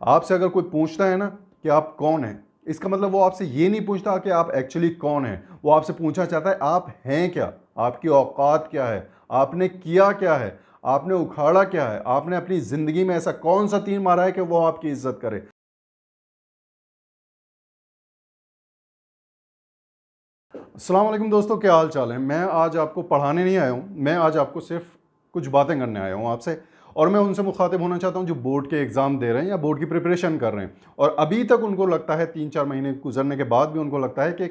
आपसे अगर कोई पूछता है ना कि आप कौन हैं, इसका मतलब वो आपसे ये नहीं पूछता कि आप एक्चुअली कौन हैं, वो आपसे पूछना चाहता है आप हैं क्या, आपकी औकात क्या है, आपने किया क्या है, आपने उखाड़ा क्या है, आपने अपनी ज़िंदगी में ऐसा कौन सा तीर मारा है कि वो आपकी इज्जत करे। अस्सलाम वालेकुम दोस्तों, क्या हाल चाल है। मैं आज आपको पढ़ाने नहीं आया हूँ, मैं आज आपको सिर्फ कुछ बातें करने आया हूँ आपसे। और मैं उनसे मुखातिब होना चाहता हूँ जो बोर्ड के एग्ज़ाम दे रहे हैं या बोर्ड की प्रिपरेशन कर रहे हैं और अभी तक उनको लगता है 3-4 महीने गुजरने के बाद भी उनको लगता है कि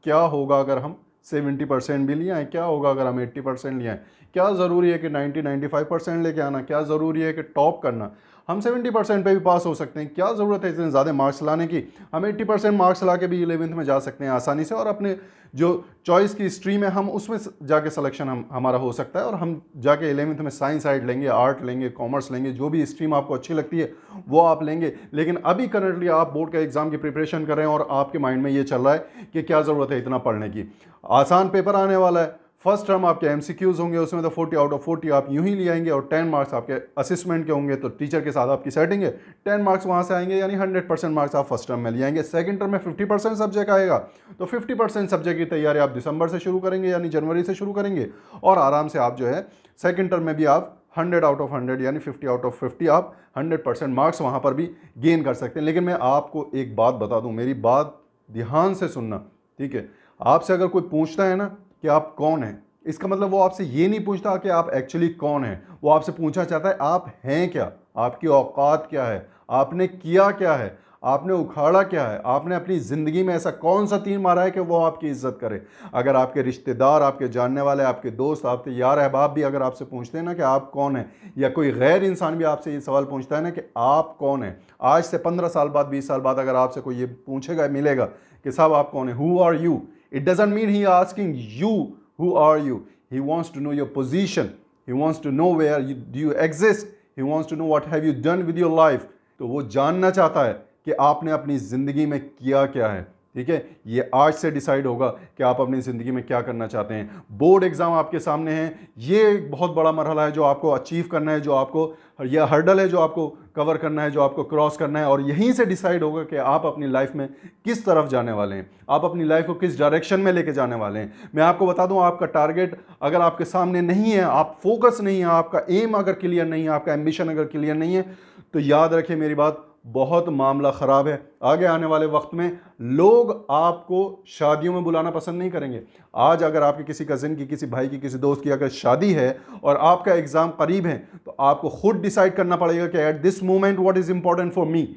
क्या होगा अगर हम 70% भी लिए आए, क्या होगा अगर हम 80% लिए आए, क्या ज़रूरी है कि 90-95% लेके आना, क्या ज़रूरी है कि टॉप करना। हम 70% पे भी पास हो सकते हैं, क्या ज़रूरत है इतने ज़्यादा मार्क्स लाने की। हम 80% मार्क्स ला के भी 11th में जा सकते हैं आसानी से और अपने जो चॉइस की स्ट्रीम है हम उसमें जाके सिलेक्शन हमारा हो सकता है और हम जाके 11th में साइंस साइड लेंगे, आर्ट लेंगे, कॉमर्स लेंगे, जो भी स्ट्रीम आपको अच्छी लगती है वो आप लेंगे। लेकिन अभी करंटली आप बोर्ड का एग्ज़ाम की प्रिपरेशन कर रहे हैं और आपके माइंड में ये चल रहा है कि क्या ज़रूरत है इतना पढ़ने की। आसान पेपर आने वाला है, फर्स्ट टर्म आपके एमसीक्यूज होंगे, उसमें तो 40 आउट ऑफ 40 आप यूं ही ले आएंगे और 10 मार्क्स आपके असिस्मेंट के होंगे, तो टीचर के साथ आपकी सेटिंग है, 10 मार्क्स वहां से आएंगे, यानी 100% मार्क्स आप फर्स्ट टर्म में ले आएंगे। सेकंड टर्म में 50% सब्जेक्ट आएगा, तो 50% सब्जेक्ट की तैयारी आप दिसंबर से शुरू करेंगे यानी जनवरी से शुरू करेंगे और आराम से आप जो है सेकंड टर्म में भी आप 100 आउट ऑफ 100 यानी 50 आउट ऑफ 50 आप 100% मार्क्स वहां पर भी गेन कर सकते हैं। लेकिन मैं आपको एक बात बता दूं, मेरी बात ध्यान से सुनना, ठीक है। आपसे अगर कोई पूछता है ना कि आप कौन हैं, इसका मतलब वो आपसे ये नहीं पूछता कि आप एक्चुअली कौन हैं, वो आपसे पूछना चाहता है आप हैं क्या, आपकी औकात क्या है, आपने किया क्या है, आपने उखाड़ा क्या है, आपने अपनी ज़िंदगी में ऐसा कौन सा तीर मारा है कि वो आपकी इज्जत करे। अगर आपके रिश्तेदार, आपके जानने वाले, आपके दोस्त, आपके यार अहबाब भी अगर आपसे पूछते हैं ना कि आप कौन हैं, या कोई गैर इंसान भी आपसे ये सवाल पूछता है ना कि आप कौन हैं, आज से 15 साल बाद, 20 साल बाद अगर आपसे कोई ये पूछेगा, मिलेगा कि साहब आप कौन है, who are you, it doesn't mean he asking you who are you, he wants to know your position, he wants to know where do you exist, he wants to know what have you done with your life। तो वो जानना चाहता है कि आपने अपनी ज़िंदगी में किया क्या है, ठीक है। ये आज से डिसाइड होगा कि आप अपनी ज़िंदगी में क्या करना चाहते हैं। बोर्ड एग्ज़ाम आपके सामने है, ये एक बहुत बड़ा मरहला है जो आपको अचीव करना है, जो आपको यह हर्डल है जो आपको कवर करना है, जो आपको क्रॉस करना है, और यहीं से डिसाइड होगा कि आप अपनी लाइफ में किस तरफ जाने वाले हैं, आप अपनी लाइफ को किस डायरेक्शन में लेके जाने वाले हैं। मैं आपको बता दूं, आपका टारगेट अगर आपके सामने नहीं है, आप फोकस नहीं है, आपका एम अगर क्लियर नहीं है, आपका एम्बिशन अगर क्लियर नहीं है, तो याद रखिए मेरी बात, बहुत मामला ख़राब है। आगे आने वाले वक्त में लोग आपको शादियों में बुलाना पसंद नहीं करेंगे। आज अगर आपके किसी कज़न की, किसी भाई की, किसी दोस्त की अगर शादी है और आपका एग्ज़ाम करीब है, तो आपको खुद डिसाइड करना पड़ेगा कि at this moment what is important for me.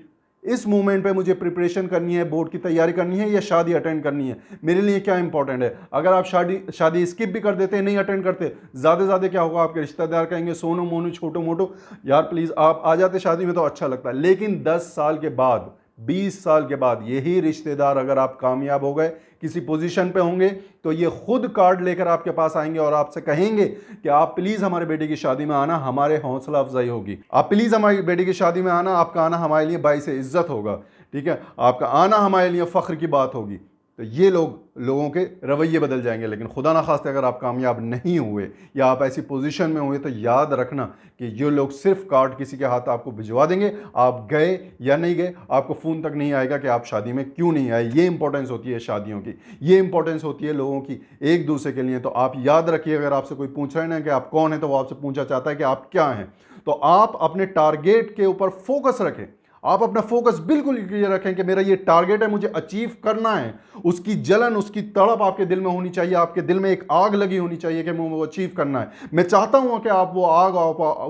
इस मोमेंट पे मुझे प्रिपरेशन करनी है, बोर्ड की तैयारी करनी है या शादी अटेंड करनी है, मेरे लिए क्या इंपॉर्टेंट है। अगर आप शादी स्किप भी कर देते हैं, नहीं अटेंड करते, ज़्यादा से ज़्यादा क्या होगा, आपके रिश्तेदार कहेंगे सोनू मोनू छोटो मोटो, यार प्लीज़ आप आ जाते शादी में तो अच्छा लगता है। लेकिन 10 साल के बाद, 20 साल के बाद यही रिश्तेदार, अगर आप कामयाब हो गए, किसी पोजीशन पे होंगे, तो ये खुद कार्ड लेकर आपके पास आएंगे और आपसे कहेंगे कि आप प्लीज़ हमारे बेटे की शादी में आना, हमारे हौसला अफजाई होगी। आप प्लीज़ हमारी बेटे की शादी में आना, आपका आना हमारे लिए बाइस इज्जत होगा, ठीक है, आपका आना हमारे लिए फ़ख्र की बात होगी। तो ये लोगों के रवैये बदल जाएंगे। लेकिन खुदा ना खास्ते अगर आप कामयाब नहीं हुए या आप ऐसी पोजीशन में हुए, तो याद रखना कि ये लोग सिर्फ कार्ड किसी के हाथ आपको भिजवा देंगे, आप गए या नहीं गए, आपको फ़ोन तक नहीं आएगा कि आप शादी में क्यों नहीं आए। ये इंपॉर्टेंस होती है शादियों की, ये इंपॉर्टेंस होती है लोगों की एक दूसरे के लिए। तो आप याद रखिए, अगर आपसे कोई पूछ रहे हैं ना कि आप कौन है, तो वो आपसे पूछना चाहता है कि आप क्या हैं। तो आप अपने टारगेट के ऊपर फोकस रखें, आप अपना फोकस बिल्कुल क्लियर रखें कि मेरा ये टारगेट है, मुझे अचीव करना है। उसकी जलन, उसकी तड़प आपके दिल में होनी चाहिए, आपके दिल में एक आग लगी होनी चाहिए कि मुझे वो अचीव करना है। मैं चाहता हूं कि आप वो आग,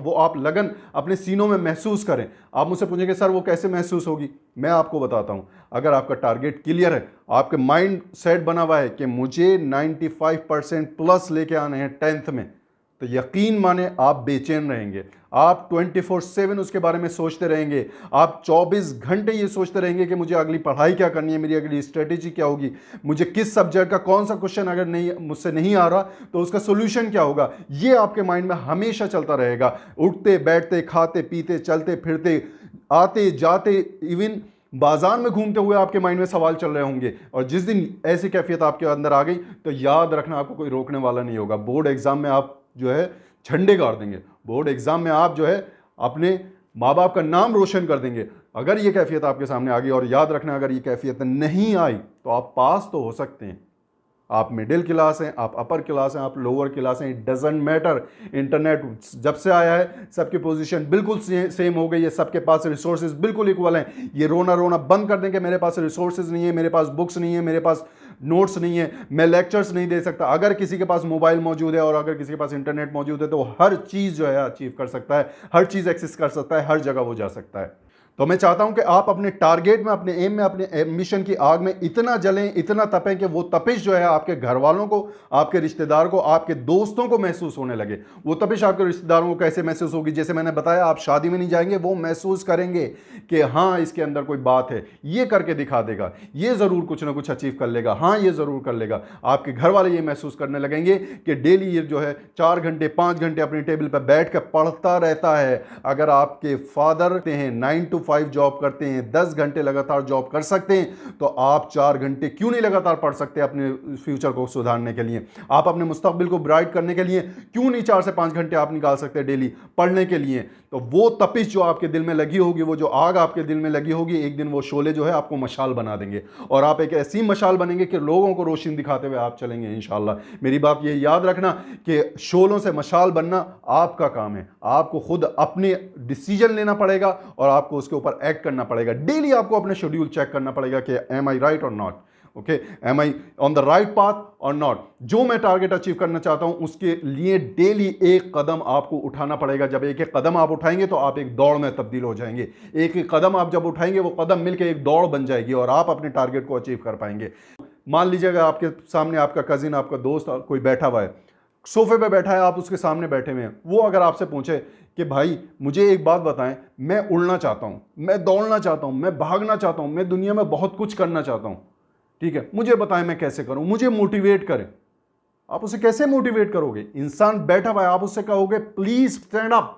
वो आप लगन अपने सीनों में महसूस करें। आप मुझसे पूछेंगे सर वो कैसे महसूस होगी, मैं आपको बताता हूं। अगर आपका टारगेट क्लियर है, आपके माइंड सेट बना हुआ है कि मुझे 95% प्लस लेके आने हैं 10th में, तो यकीन माने आप बेचैन रहेंगे, आप 24/7 उसके बारे में सोचते रहेंगे, आप 24 घंटे ये सोचते रहेंगे कि मुझे अगली पढ़ाई क्या करनी है, मेरी अगली स्ट्रेटेजी क्या होगी, मुझे किस सब्जेक्ट का कौन सा क्वेश्चन अगर नहीं मुझसे नहीं आ रहा तो उसका सोल्यूशन क्या होगा। ये आपके माइंड में हमेशा चलता रहेगा। उठते बैठते, खाते पीते, चलते फिरते, आते जाते, इवन बाजार में घूमते हुए आपके माइंड में सवाल चल रहे होंगे। और जिस दिन ऐसी कैफियत आपके अंदर आ गई, तो याद रखना आपको कोई रोकने वाला नहीं होगा। बोर्ड एग्जाम में आप जो है झंडे गाड़ देंगे, बोर्ड एग्जाम में आप जो है अपने माँ बाप का नाम रोशन कर देंगे। अगर ये कैफियत आपके सामने आ गई, और याद रखना अगर ये कैफियत नहीं आई तो आप पास तो हो सकते हैं, आप मिडिल क्लास हैं, आप अपर क्लास हैं, आप लोअर क्लास हैं, इट डजेंट मैटर। इंटरनेट जब से आया है सबकी पोजीशन बिल्कुल सेम हो गई है, सबके पास रिसोर्सेज बिल्कुल इक्वल हैं। ये रोना रोना बंद कर दें कि मेरे पास रिसोर्सेज नहीं है, मेरे पास बुक्स नहीं है, मेरे पास नोट्स नहीं है, मैं लेक्चर्स नहीं दे सकता। अगर किसी के पास मोबाइल मौजूद है और अगर किसी के पास इंटरनेट मौजूद है तो हर चीज़ जो है अचीव कर सकता है, हर चीज़ एक्सेस कर सकता है, हर जगह वो जा सकता है। तो मैं चाहता हूं कि आप अपने टारगेट में, अपने एम में, अपने एम्बिशन की आग में इतना जलें, इतना तपें कि वो तपिश जो है आपके घर वालों को, आपके रिश्तेदार को, आपके दोस्तों को महसूस होने लगे। वो तपिश आपके रिश्तेदारों को कैसे महसूस होगी? जैसे मैंने बताया, आप शादी में नहीं जाएंगे, वो महसूस करेंगे कि हाँ इसके अंदर कोई बात है, ये करके दिखा देगा, ये ज़रूर कुछ ना कुछ अचीव कर लेगा, हाँ ये ज़रूर कर लेगा। आपके घर वाले ये महसूस करने लगेंगे कि डेली ये जो है 4 घंटे 5 घंटे अपनी टेबल पर बैठ कर पढ़ता रहता है। अगर आपके फादर हैं 9 to 5 जॉब करते हैं, 10 घंटे लगातार जॉब कर सकते हैं, तो आप 4 घंटे क्यों नहीं लगातार पढ़ सकते अपने फ्यूचर को सुधारने के लिए? आप अपने मुस्तकबिल को ब्राइट करने के लिए क्यों नहीं 4 से 5 घंटे आप निकाल सकते डेली पढ़ने के लिए? तो वो तपिश जो आपके दिल में लगी होगी, वो जो आग आपके दिल में लगी होगी, एक दिन वो शोले जो है आपको मशाल बना देंगे और आप एक ऐसी मशाल बनेंगे कि लोगों को रोशनी दिखाते हुए आप चलेंगे इंशाल्लाह। मेरी बात ये याद रखना कि शोलों से मशाल बनना आपका काम है। आपको खुद अपने डिसीजन लेना पड़ेगा और आपको उसके ऊपर एक्ट करना पड़ेगा। डेली आपको अपने शेड्यूल चेक करना पड़ेगा कि am I right or not, okay, am I on the right path or not. जो मैं टारगेट अचीव करना चाहता हूं उसके लिए डेली एक कदम आपको उठाना पड़ेगा। जब एक एक कदम आप उठाएंगे तो आप एक दौड़ में तब्दील हो जाएंगे। एक एक कदम आप जब उठाएंगे वो कदम मिलकर एक दौड़ बन जाएगी और आप अपने टारगेट को अचीव कर पाएंगे। मान लीजिएगा आपके सामने आपका कजिन, आपका दोस्त कोई बैठा हुआ है, सोफे पे बैठा है, आप उसके सामने बैठे हुए हैं। वो अगर आपसे पूछे कि भाई मुझे एक बात बताएं, मैं उड़ना चाहता हूं, मैं दौड़ना चाहता हूं, मैं भागना चाहता हूं, मैं दुनिया में बहुत कुछ करना चाहता हूं, ठीक है, मुझे बताएं मैं कैसे करूं, मुझे मोटिवेट करें। आप उसे कैसे मोटिवेट करोगे? इंसान बैठा हुआ है, आप उससे कहोगे प्लीज स्टैंड अप।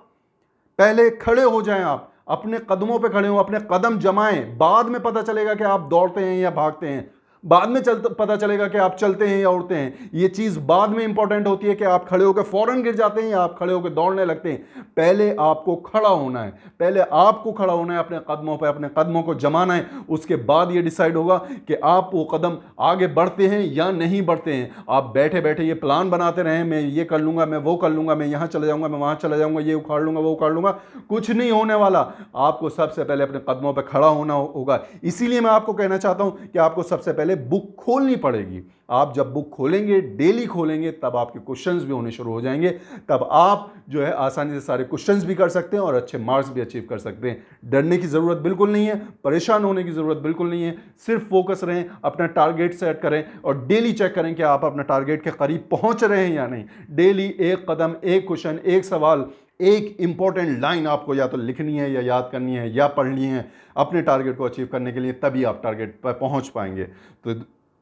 पहले खड़े हो जाएं, आप अपने कदमों पे खड़े हो, अपने कदम जमाएं। बाद में पता चलेगा कि आप दौड़ते हैं या भागते हैं, बाद में पता चलेगा कि आप चलते हैं या उड़ते हैं। ये चीज बाद में इंपॉर्टेंट होती है कि आप खड़े होकर फौरन गिर जाते हैं या आप खड़े होकर दौड़ने लगते हैं। पहले आपको खड़ा होना है, पहले आपको खड़ा होना है, अपने कदमों पे अपने कदमों को जमाना है। उसके बाद ये डिसाइड होगा कि आप वो कदम आगे बढ़ते हैं या नहीं बढ़ते हैं। आप बैठे बैठे ये प्लान बनाते रहें, मैं ये कर लूंगा, मैं वो कर लूंगा, मैं यहां चले जाऊंगा, मैं वहां चले जाऊंगा, ये उखाड़ लूंगा, वो उखाड़ लूंगा, कुछ नहीं होने वाला। आपको सबसे पहले अपने कदमों पर खड़ा होना होगा। इसीलिए मैं आपको कहना चाहता हूं कि आपको सबसे पहले बुक खोलनी पड़ेगी। आप जब बुक खोलेंगे, डेली खोलेंगे, तब आपके क्वेश्चंस भी होने शुरू हो जाएंगे। तब आप जो है आसानी से सारे क्वेश्चंस भी कर सकते हैं और अच्छे मार्क्स भी अचीव कर सकते हैं। डरने की जरूरत बिल्कुल नहीं है, परेशान होने की जरूरत बिल्कुल नहीं है। सिर्फ फोकस रहें, अपना टारगेट सेट करें और डेली चेक करें कि आप अपना टारगेट के करीब पहुंच रहे हैं या नहीं। डेली एक कदम, एक क्वेश्चन, एक सवाल, एक इंपॉर्टेंट लाइन आपको या तो लिखनी है या याद करनी है या पढ़नी है अपने टारगेट को अचीव करने के लिए, तभी आप टारगेट पर पहुंच पाएंगे। तो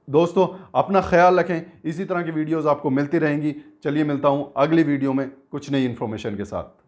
दोस्तों अपना ख्याल रखें, इसी तरह की वीडियोस आपको मिलती रहेंगी। चलिए मिलता हूं अगली वीडियो में कुछ नई इन्फॉर्मेशन के साथ।